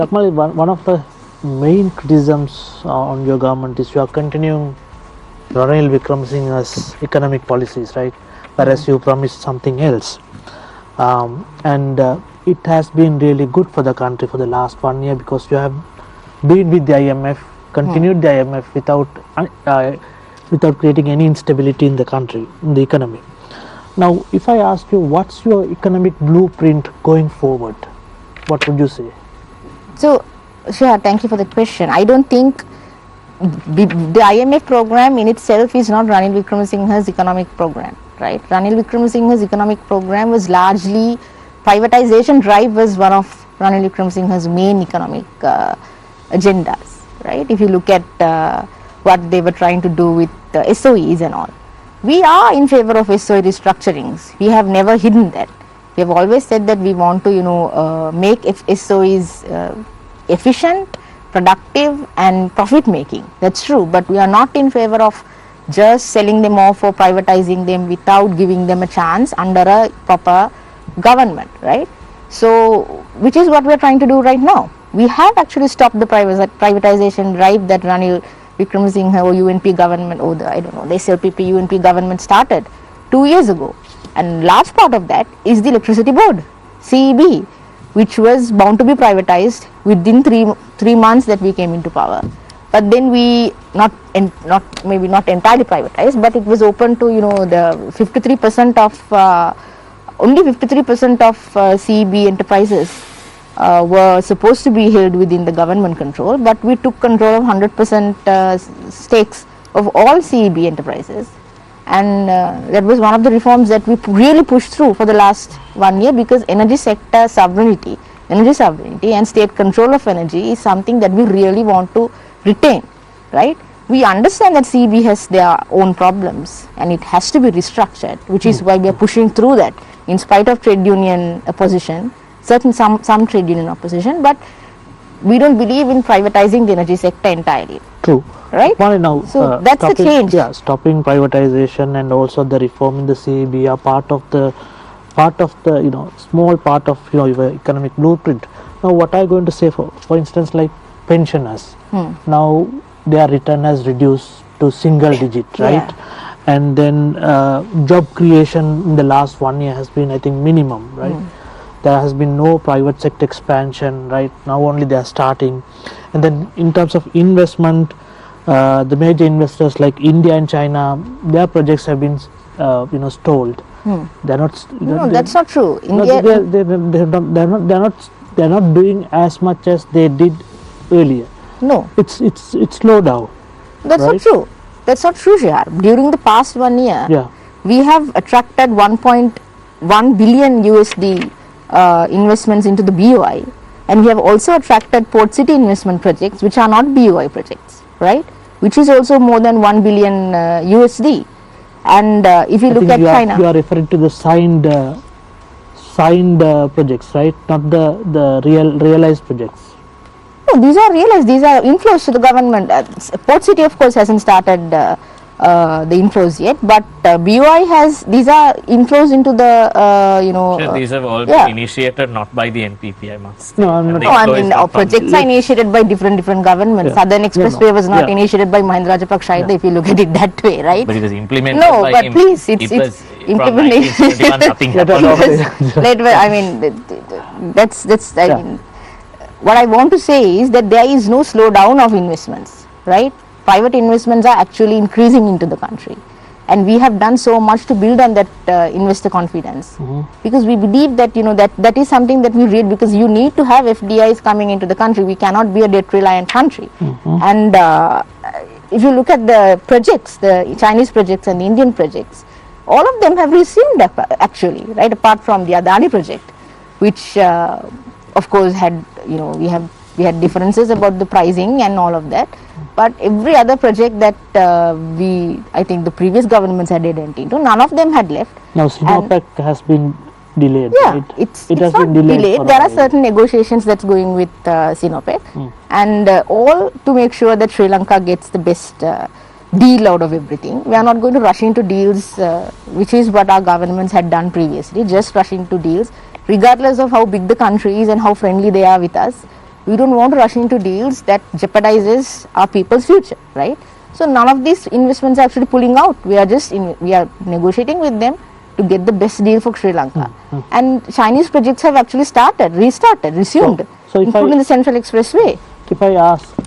Lakmali, one of the main criticisms on your government is you are continuing Ranil Wickremesinghe's economic policies, right? Whereas you promised something else. And it has been really good for the country for the last 1 year because you have been with the IMF, continued the IMF without creating any instability in the country, in the economy. Now, if I ask you, what's your economic blueprint going forward? What would you say? So, sure, thank you for the question. I don't think the IMF program in itself is not Ranil Wickremesinghe's economic program, right? Ranil Wickremesinghe's economic program was largely privatization drive was one of Ranil Wickremesinghe's main economic agendas, right? If you look at what they were trying to do with SOEs and all. We are in favor of SOE restructurings. We have never hidden that. We have always said that we want to, make SOEs efficient, productive and profit making. That's true, but we are not in favor of just selling them off or privatizing them without giving them a chance under a proper government, right? So, which is what we are trying to do right now. We have actually stopped the privatization drive that Ranil Wickremesinghe or UNP government or the SLPP UNP government started 2 years ago, and large part of that is the electricity board, CEB, which was bound to be privatized within three months that we came into power. But then we maybe not entirely privatized, but it was open to the 53% of only 53% of CEB enterprises were supposed to be held within the government control, but we took control of 100% stakes of all CEB enterprises, and that was one of the reforms that we really pushed through for the last 1 year, because energy sector sovereignty and state control of energy is something that we really want to retain, right? We understand that CEB has their own problems and it has to be restructured, which is why we are pushing through that in spite of trade union opposition, some trade union opposition, but we don't believe in privatizing the energy sector entirely. True. Right? Now, so that's the change. Yeah, stopping privatization and also the reform in the CEB are part of the small part of your economic blueprint. Now, what are you going to say for instance, like pensioners? Now their return has reduced to single digit, right? Yeah. And then job creation in the last 1 year has been, I think, minimum, right? There has been no private sector expansion, right? Now only they are starting. And then in terms of investment, the major investors like India and China, their projects have been stalled. They're not. No, that's not true. India, they're not doing as much as they did earlier. No, it's slowed down. That's right? not true. That's not true, Shihar. During the past 1 year, we have attracted 1.1 billion USD investments into the BOI, and we have also attracted port city investment projects which are not BOI projects, right? Which is also more than 1 billion USD. And if you look at China, you are referring to the signed projects, right? Not the realized projects. No, these are realized. These are inflows to the government. Port City, of course, hasn't started the inflows yet, but BOI has. These are inflows into the Sure, these have all been initiated not by the NPP, I must say. No, I'm not. No, I mean projects are initiated by different governments. Southern Expressway was not initiated by Mahinda Rajapaksa either, if you look at it that way, right? But it was implemented no, by but him. please, it's implementation. From 1971, nothing happened. I mean, that's. I mean, what I want to say is that there is no slowdown of investments, right? Private investments are actually increasing into the country, and we have done so much to build on that investor confidence, because we believe that that is something that we read, because you need to have FDIs coming into the country. We cannot be a debt reliant country. And if you look at the projects, the Chinese projects and the Indian projects, all of them have resumed actually, right? Apart from the Adani project, which of course had we had differences about the pricing and all of that, but every other project that I think the previous governments had entered into, none of them had left. Now Sinopec has been delayed. Yeah, right? it has not been delayed. There are certain negotiations that's going with Sinopec, and all to make sure that Sri Lanka gets the best deal out of everything. We are not going to rush into deals, which is what our governments had done previously, just rush into deals regardless of how big the country is and how friendly they are with us. We don't want to rush into deals that jeopardizes our people's future, right? So none of these investments are actually pulling out. We are just we are negotiating with them to get the best deal for Sri Lanka. And Chinese projects have actually restarted, resumed, So if including the Central Expressway. If I ask